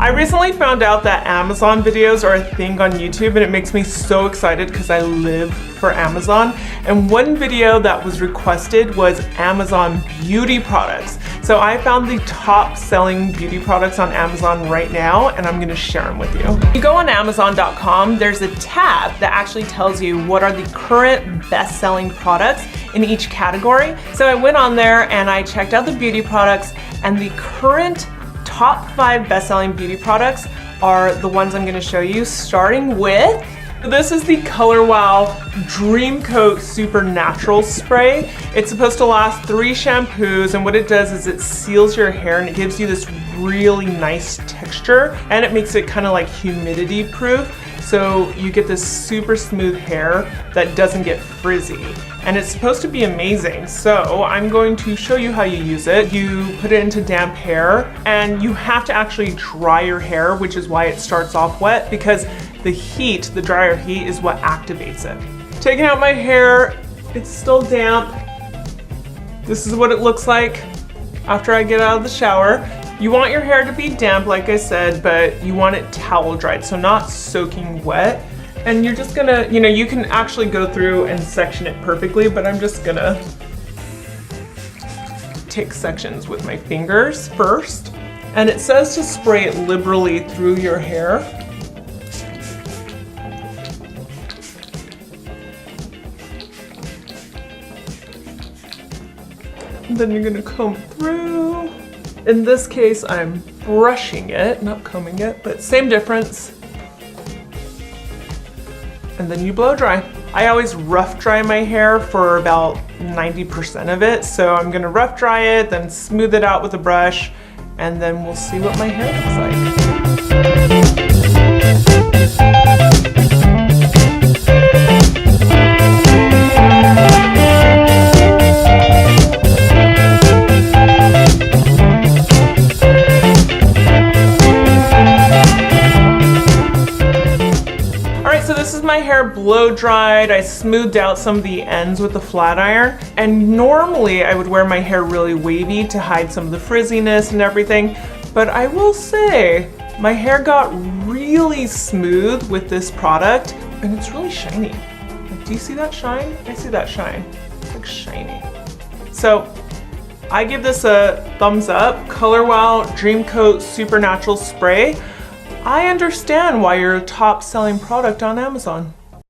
I recently found out that Amazon videos are a thing on YouTube, and it makes me so excited because I live for Amazon. And one video that was requested was Amazon beauty products. So I found the top selling beauty products on Amazon right now, and I'm gonna share them with you. You go on Amazon.com, there's a tab that actually tells you what are the current best-selling products in each category. So I went on there and I checked out the beauty products, and the current top 5 best-selling beauty products are the ones I'm gonna show you, starting with, this is the Color Wow Dream Coat Supernatural Spray. It's supposed to last 3 shampoos, and what it does is it seals your hair and it gives you this really nice texture, and it makes it kind of like humidity proof. So you get this super smooth hair that doesn't get frizzy. And it's supposed to be amazing. So I'm going to show you how you use it. You put it into damp hair, and you have to actually dry your hair, which is why it starts off wet, because the heat, the drier heat, is what activates it. Taking out my hair, it's still damp. This is what it looks like after I get out of the shower. You want your hair to be damp, like I said, but you want it towel dried, so not soaking wet. And you're just gonna, you can actually go through and section it perfectly, but I'm just gonna take sections with my fingers first. And it says to spray it liberally through your hair. And then you're gonna comb through. In this case, I'm brushing it, not combing it, but same difference. And then you blow dry. I always rough dry my hair for about 90% of it. So I'm gonna rough dry it, then smooth it out with a brush, and then we'll see what my hair looks like. My hair blow dried. I smoothed out some of the ends with the flat iron, and normally I would wear my hair really wavy to hide some of the frizziness and everything, but I will say my hair got really smooth with this product, and it's really shiny. Like, do you see that shine? I see that shine. It's like shiny. So I give this a thumbs up. Color Wow Dream Coat Supernatural Spray. I understand why you're a top selling product on Amazon.